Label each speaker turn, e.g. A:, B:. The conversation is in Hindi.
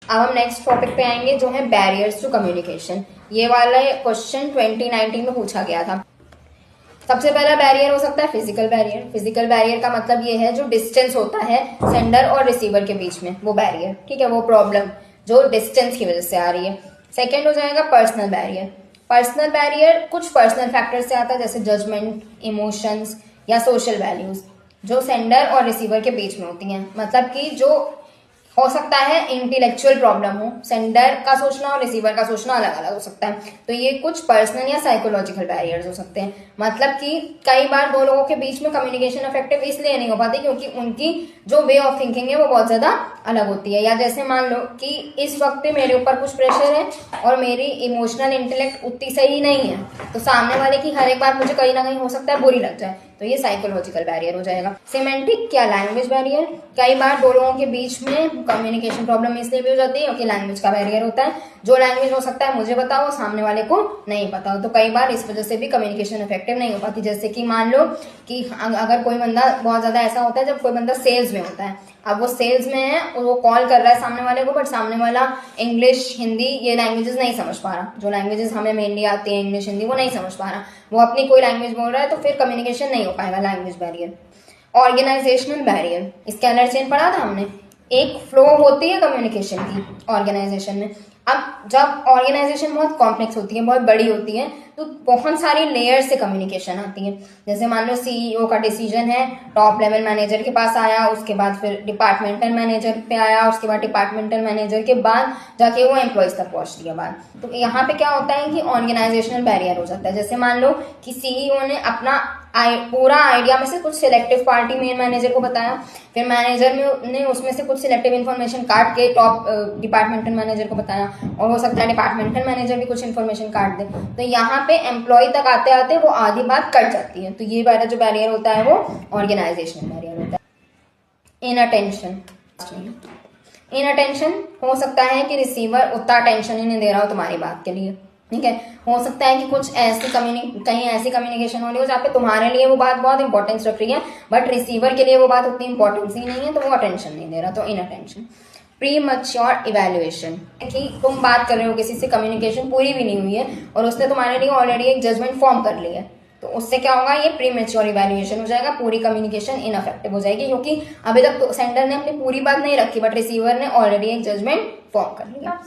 A: अब हम नेक्स्ट टॉपिक पे आएंगे जो है बैरियर्स टू कम्युनिकेशन। ये वाला क्वेश्चन 2019 में पूछा गया था। सबसे पहला बैरियर हो सकता है फिजिकल बैरियर। फिजिकल बैरियर का मतलब ये है जो डिस्टेंस होता है सेंडर और रिसीवर के बीच में, वो बैरियर, ठीक है, वो प्रॉब्लम जो डिस्टेंस की वजह से आ रही है। सेकेंड हो जाएगा पर्सनल बैरियर। पर्सनल बैरियर कुछ पर्सनल फैक्टर से आता है, जैसे जजमेंट, इमोशंस या सोशल वैल्यूज, जो सेंडर और रिसीवर के बीच में होती हैं। मतलब कि जो हो सकता है इंटेलेक्चुअल प्रॉब्लम हो, सेंडर का सोचना और रिसीवर का सोचना अलग अलग हो सकता है। तो ये कुछ पर्सनल या साइकोलॉजिकल बैरियर्स हो सकते हैं। मतलब कि कई बार दो लोगों के बीच में कम्युनिकेशन इफेक्टिव इसलिए नहीं हो पाती क्योंकि उनकी जो वे ऑफ थिंकिंग है वो बहुत ज्यादा अलग होती है। या जैसे मान लो कि इस वक्त पे मेरे ऊपर कुछ प्रेशर है और मेरी इमोशनल इंटेलेक्ट उतनी सही नहीं है, तो सामने वाले की हर एक बात मुझे कहीं ना कहीं हो सकता है बुरी लग जाए, तो ये साइकोलॉजिकल बैरियर हो जाएगा। सिमेंटिक क्या लैंग्वेज बैरियर। कई बार दो लोगों के बीच में कम्युनिकेशन प्रॉब्लम इसलिए भी हो जाती है क्योंकि लैंग्वेज का बैरियर होता है। जो लैंग्वेज हो सकता है मुझे पता हो, सामने वाले को नहीं पता हो, तो कई बार इस वजह से भी कम्युनिकेशन इफेक्टिव नहीं हो पाती। जैसे कि मान लो कि अगर कोई बंदा, बहुत ज्यादा ऐसा होता है जब कोई बंदा सेल्स में होता है, अब वो सेल्स में है और वो कॉल कर रहा है सामने वाले को, बट सामने वाला इंग्लिश, हिंदी ये लैंग्वेजेस नहीं समझ पा रहा। जो लैंग्वेजेस हमें मेनली आती है इंग्लिश, हिंदी, वो नहीं समझ पा रहा, वो अपनी कोई लैंग्वेज बोल रहा है, तो फिर कम्युनिकेशन नहीं हो पाएगा, language barrier. Organisational barrier, scalar chain पढ़ा था हमने। एक फ्लो होती है कम्युनिकेशन की ऑर्गेनाइजेशन में। अब जब ऑर्गेनाइजेशन बहुत कॉम्प्लेक्स होती है, बहुत बड़ी होती है, तो बहुत सारी लेयर से कम्युनिकेशन आती है। जैसे मान लो सीईओ का डिसीजन है, टॉप लेवल मैनेजर के पास आया, उसके बाद फिर डिपार्टमेंटल मैनेजर पे आया, उसके बाद डिपार्टमेंटल मैनेजर के बाद जाके वो एम्प्लॉयज तक पहुंच दिया बात। तो यहाँ पे क्या होता है कि ऑर्गेनाइजेशनल बैरियर हो जाता है। जैसे मान लो कि सीईओ ने अपना पूरा आइडिया में से कुछ सिलेक्टिव पार्टी मेन मैनेजर को बताया, फिर मैनेजर ने उसमें से कुछ सिलेक्टिव इन्फॉर्मेशन काट के टॉप डिपार्टमेंटल मैनेजर को बताया, और हो सकता है डिपार्टमेंटल मैनेजर भी कुछ इन्फॉर्मेशन काट दे, तो यहाँ पे एम्प्लॉय तक आते आते वो आधी बात कट जाती है। तो ये वाला जो बैरियर होता है वो ऑर्गेनाइजेशनल बैरियर होता है। इनअटेंशन। इनअटेंशन हो सकता है कि रिसीवर उतना अटेंशन ही नहीं दे रहा हो तुम्हारी बात के लिए, ठीक है। हो सकता है कि कुछ ऐसी कहीं ऐसी कम्युनिकेशन हो रही हो जहाँ पे तुम्हारे लिए वो बात बहुत इंपॉर्टेंस रख रही है, बट रिसीवर के लिए वो बात उतनी इंपॉर्टेंस ही नहीं है, तो वो अटेंशन नहीं दे रहा, तो इनअटेंशन। प्री मैच्योर इवैल्यूएशन, कि तुम बात कर रहे हो किसी से, कम्युनिकेशन पूरी भी नहीं हुई है और उसने तुम्हारे लिए ऑलरेडी एक जजमेंट फॉर्म कर ली है, तो उससे क्या होगा, ये प्री मैच्योर इवैल्यूएशन हो जाएगा, पूरी कम्युनिकेशन इनअफेक्टिव हो जाएगी क्योंकि अभी तक तो सेंडर ने अपनी पूरी बात नहीं रखी, बट रिसीवर ने ऑलरेडी एक जजमेंट फॉर्म कर लिया।